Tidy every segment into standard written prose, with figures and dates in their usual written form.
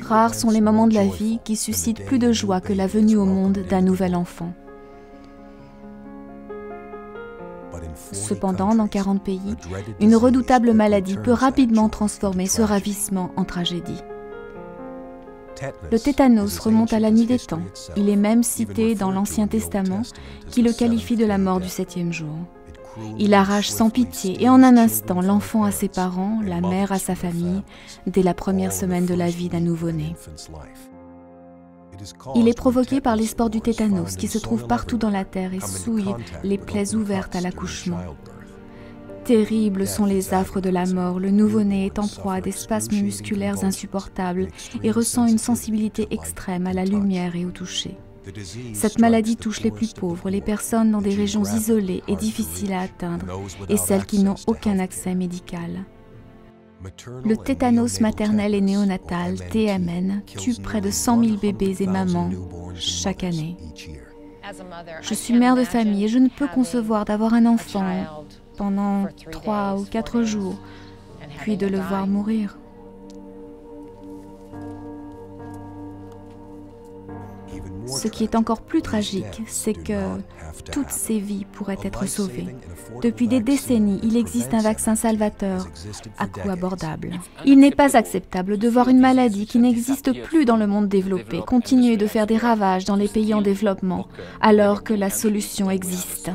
Rares sont les moments de la vie qui suscitent plus de joie que la venue au monde d'un nouvel enfant. Cependant, dans 40 pays, une redoutable maladie peut rapidement transformer ce ravissement en tragédie. Le tétanos remonte à la nuit des temps. Il est même cité dans l'Ancien Testament, qui le qualifie de la mort du 7e jour. Il arrache sans pitié et en un instant l'enfant à ses parents, la mère à sa famille, dès la première semaine de la vie d'un nouveau-né. Il est provoqué par les spores du tétanos qui se trouvent partout dans la terre et souillent les plaies ouvertes à l'accouchement. Terribles sont les affres de la mort, le nouveau-né est en proie à des spasmes musculaires insupportables et ressent une sensibilité extrême à la lumière et au toucher. Cette maladie touche les plus pauvres, les personnes dans des régions isolées et difficiles à atteindre, et celles qui n'ont aucun accès médical. Le tétanos maternel et néonatal, TMN, tue près de 100 000 bébés et mamans chaque année. Je suis mère de famille et je ne peux concevoir d'avoir un enfant pendant 3 ou 4 jours, puis de le voir mourir. Ce qui est encore plus tragique, c'est que toutes ces vies pourraient être sauvées. Depuis des décennies, il existe un vaccin salvateur à coût abordable. Il n'est pas acceptable de voir une maladie qui n'existe plus dans le monde développé continuer de faire des ravages dans les pays en développement, alors que la solution existe.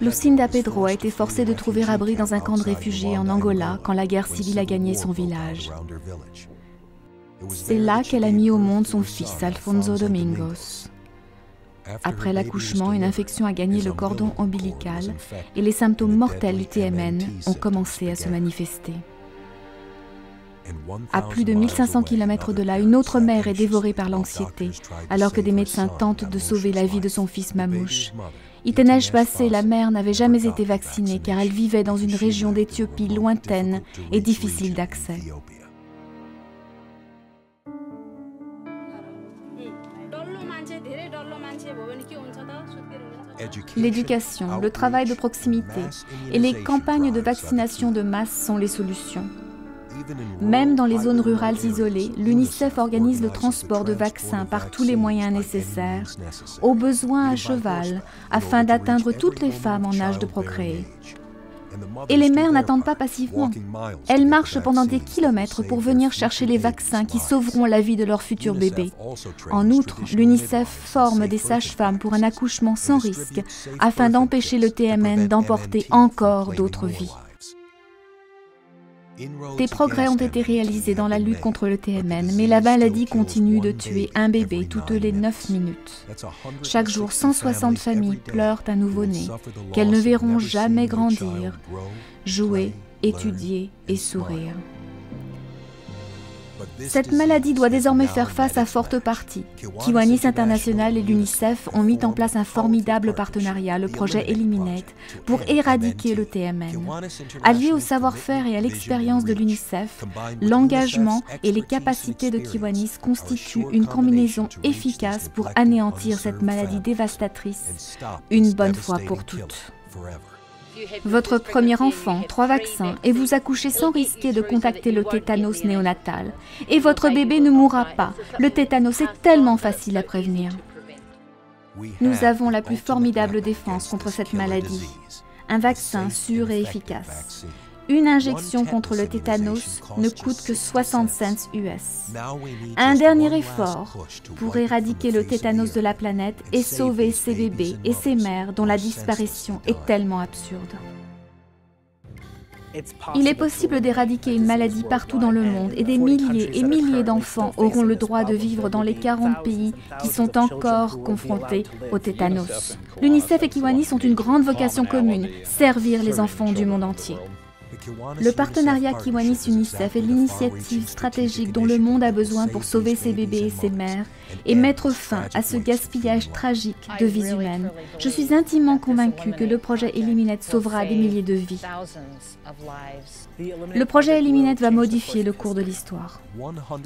Lucinda Pedro a été forcée de trouver abri dans un camp de réfugiés en Angola quand la guerre civile a gagné son village. C'est là qu'elle a mis au monde son fils, Alfonso Domingos. Après l'accouchement, une infection a gagné le cordon ombilical et les symptômes mortels du TMN ont commencé à se manifester. À plus de 1500 km de là, une autre mère est dévorée par l'anxiété, alors que des médecins tentent de sauver la vie de son fils Mamouche. Itenej Bassé, la mère, n'avait jamais été vaccinée car elle vivait dans une région d'Éthiopie lointaine et difficile d'accès. L'éducation, le travail de proximité et les campagnes de vaccination de masse sont les solutions. Même dans les zones rurales isolées, l'UNICEF organise le transport de vaccins par tous les moyens nécessaires, au besoin à cheval, afin d'atteindre toutes les femmes en âge de procréer. Et les mères n'attendent pas passivement. Elles marchent pendant des kilomètres pour venir chercher les vaccins qui sauveront la vie de leur futur bébé. En outre, l'UNICEF forme des sages-femmes pour un accouchement sans risque, afin d'empêcher le TMN d'emporter encore d'autres vies. Des progrès ont été réalisés dans la lutte contre le TMN, mais la maladie continue de tuer un bébé toutes les 9 minutes. Chaque jour, 160 familles pleurent un nouveau-né, qu'elles ne verront jamais grandir, jouer, étudier et sourire. Cette maladie doit désormais faire face à forte partie. Kiwanis International et l'UNICEF ont mis en place un formidable partenariat, le projet Eliminate, pour éradiquer le TMN. Allié au savoir-faire et à l'expérience de l'UNICEF, l'engagement et les capacités de Kiwanis constituent une combinaison efficace pour anéantir cette maladie dévastatrice, une bonne fois pour toutes. Votre premier enfant, 3 vaccins, et vous accouchez sans risquer de contacter le tétanos néonatal. Et votre bébé ne mourra pas. Le tétanos est tellement facile à prévenir. Nous avons la plus formidable défense contre cette maladie. Un vaccin sûr et efficace. Une injection contre le tétanos ne coûte que 60 cents US. Un dernier effort pour éradiquer le tétanos de la planète et sauver ces bébés et ces mères dont la disparition est tellement absurde. Il est possible d'éradiquer une maladie partout dans le monde et des milliers et milliers d'enfants auront le droit de vivre dans les 40 pays qui sont encore confrontés au tétanos. L'UNICEF et Kiwanis ont une grande vocation commune, servir les enfants du monde entier. Le partenariat Kiwanis-UNICEF est l'initiative stratégique dont le monde a besoin pour sauver ses bébés et ses mères et mettre fin à ce gaspillage tragique de vies humaines. Je suis intimement convaincue que le projet Eliminate sauvera des milliers de vies. Le projet Eliminate va modifier le cours de l'histoire.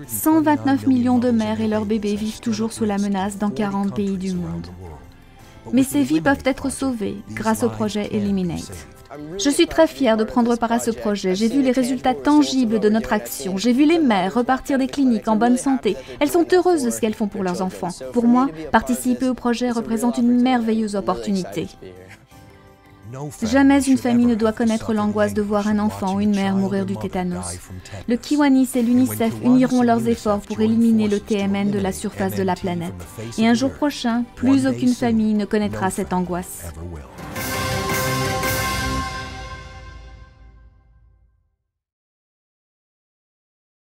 129 millions de mères et leurs bébés vivent toujours sous la menace dans 40 pays du monde. Mais ces vies peuvent être sauvées grâce au projet Eliminate. Je suis très fière de prendre part à ce projet. J'ai vu les résultats tangibles de notre action. J'ai vu les mères repartir des cliniques en bonne santé. Elles sont heureuses de ce qu'elles font pour leurs enfants. Pour moi, participer au projet représente une merveilleuse opportunité. Jamais une famille ne doit connaître l'angoisse de voir un enfant ou une mère mourir du tétanos. Le Kiwanis et l'UNICEF uniront leurs efforts pour éliminer le TMN de la surface de la planète. Et un jour prochain, plus aucune famille ne connaîtra cette angoisse.